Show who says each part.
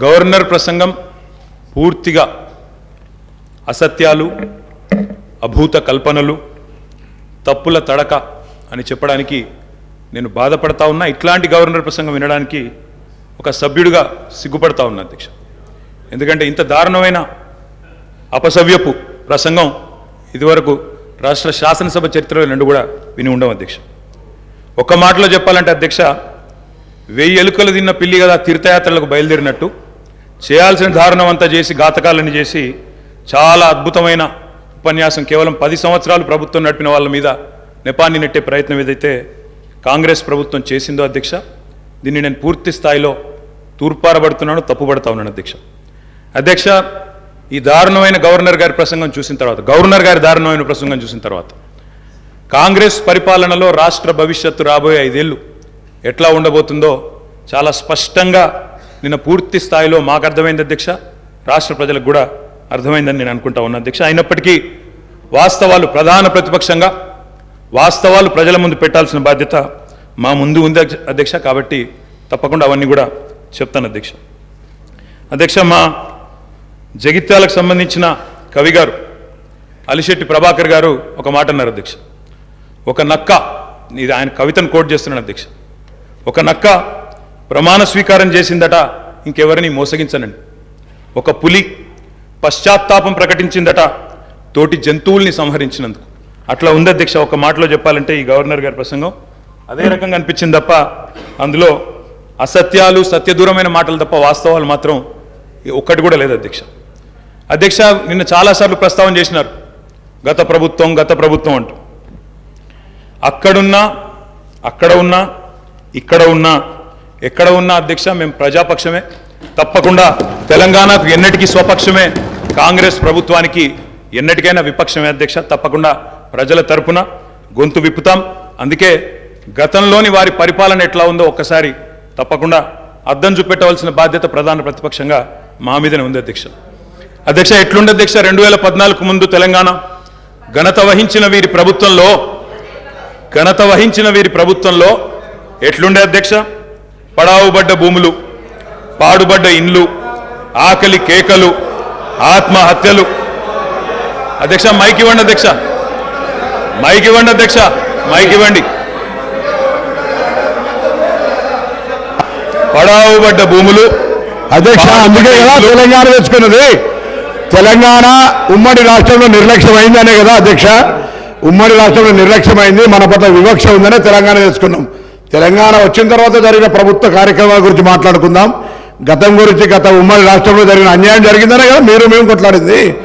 Speaker 1: Governor ప్రసంగం పూర్తిగా అసత్యాలు, అభూత కల్పనలు, తప్పుల తడక అని చెప్పడానికి నేను బాధపడతా ఉన్నా. ఇట్లాంటి గవర్నర్ ప్రసంగం వినడానికి ఒక సభ్యుడిగా సిగ్గుపడతా ఉన్నా అధ్యక్ష. ఎందుకంటే ఇంత దారుణమైన అపసవ్యపు ప్రసంగం ఇదివరకు రాష్ట్ర శాసనసభ చరిత్రలో రెండు కూడా విని ఉండవు అధ్యక్ష. ఒక్క మాటలో చెప్పాలంటే అధ్యక్ష, 1000 ఎలుకలు తిన్న పిల్లి కదా తీర్థయాత్రలకు బయలుదేరినట్టు చేయాల్సిన దారుణం అంతా చేసి, ఘాతకాలని చేసి, చాలా అద్భుతమైన ఉపన్యాసం కేవలం 10 సంవత్సరాలు ప్రభుత్వం నడిపిన వాళ్ళ మీద నెపాన్ని నెట్టే ప్రయత్నం ఏదైతే కాంగ్రెస్ ప్రభుత్వం చేసిందో అధ్యక్ష, దీన్ని నేను పూర్తి స్థాయిలో తూర్పారబడుతున్నాను, తప్పుపడతా ఉన్నాను అధ్యక్ష. అధ్యక్ష, ఈ దారుణమైన గవర్నర్ గారి ప్రసంగం చూసిన తర్వాత, గవర్నర్ గారి దారుణమైన ప్రసంగం చూసిన తర్వాత కాంగ్రెస్ పరిపాలనలో రాష్ట్ర భవిష్యత్తు రాబోయే 5 ఏళ్ళు ఎట్లా ఉండబోతుందో చాలా స్పష్టంగా నిన్న పూర్తి స్థాయిలో మాకు అర్థమైంది అధ్యక్ష, రాష్ట్ర ప్రజలకు కూడా అర్థమైందని నేను అనుకుంటా ఉన్నా అధ్యక్ష. అయినప్పటికీ వాస్తవాలు, ప్రధాన ప్రతిపక్షంగా వాస్తవాలు ప్రజల ముందు పెట్టాల్సిన బాధ్యత మా ముందు ఉంది అధ్యక్ష. కాబట్టి తప్పకుండా అవన్నీ కూడా చెప్తాను అధ్యక్ష. అధ్యక్ష, మా జగిత్యాలకు సంబంధించిన కవి గారు అలిశెట్టి ప్రభాకర్ గారు ఒక మాట అన్నారు అధ్యక్ష. ఒక నక్క, ఇది ఆయన కవితను కోట్ చేస్తున్నాను అధ్యక్ష, ఒక నక్క ప్రమాణ స్వీకారం చేసిందట ఇంకెవరిని మోసగించనండి. ఒక పులి పశ్చాత్తాపం ప్రకటించిందట తోటి జంతువుల్ని సంహరించినందుకు. అట్లా ఉంది అధ్యక్ష. ఒక మాటలో చెప్పాలంటే ఈ గవర్నర్ గారి ప్రసంగం అదే రకంగా అనిపించింది తప్ప అందులో అసత్యాలు, సత్యదూరమైన మాటలు తప్ప వాస్తవాలు మాత్రం ఒక్కటి కూడా లేదు అధ్యక్ష. అధ్యక్ష, నిన్న చాలాసార్లు ప్రస్తావన చేసినారు గత ప్రభుత్వం అంటూ. అక్కడున్నా, అక్కడ ఉన్నా, ఇక్కడ ఉన్నా, ఎక్కడ ఉన్నా అధ్యక్ష మేము ప్రజాపక్షమే. తప్పకుండా తెలంగాణకు ఎన్నటికీ స్వపక్షమే, కాంగ్రెస్ ప్రభుత్వానికి ఎన్నటికైనా విపక్షమే అధ్యక్ష. తప్పకుండా ప్రజల తరపున గొంతు విప్పుతాం. అందుకే గతంలోని వారి పరిపాలన ఎట్లా ఉందో ఒక్కసారి తప్పకుండా అద్దం చూపెట్టవలసిన బాధ్యత ప్రధాన ప్రతిపక్షంగా మా మీదనే ఉంది అధ్యక్ష. అధ్యక్ష, ఎట్లుండే అధ్యక్ష 2014 ముందు తెలంగాణ ఘనత వహించిన వీరి ప్రభుత్వంలో ఎట్లుండే అధ్యక్ష? పడావుబడ్డ భూములు, పాడుబడ్డ ఇండ్లు, ఆకలి కేకలు, ఆత్మహత్యలు. అధ్యక్ష మైక్ ఇవ్వండి అధ్యక్ష, మైక్ ఇవ్వండి అధ్యక్ష, మైక్ ఇవ్వండి. పడావుబడ్డ భూములు
Speaker 2: అధ్యక్ష, అందుకే కదా తెలంగాణ తెచ్చుకున్నది. తెలంగాణ ఉమ్మడి రాష్ట్రంలో నిర్లక్ష్యమైందనే కదా అధ్యక్ష, ఉమ్మడి రాష్ట్రంలో నిర్లక్ష్యమైంది, మన పట్ల వివక్ష ఉందనే తెలంగాణ తెచ్చుకున్నాం. తెలంగాణ వచ్చిన తర్వాత జరిగిన ప్రభుత్వ కార్యక్రమాల గురించి మాట్లాడుకుందాం. గతం గురించి, గత ఉమ్మడి రాష్ట్రంలో జరిగిన అన్యాయం జరిగిందనే కదా మేము కొట్లాడింది.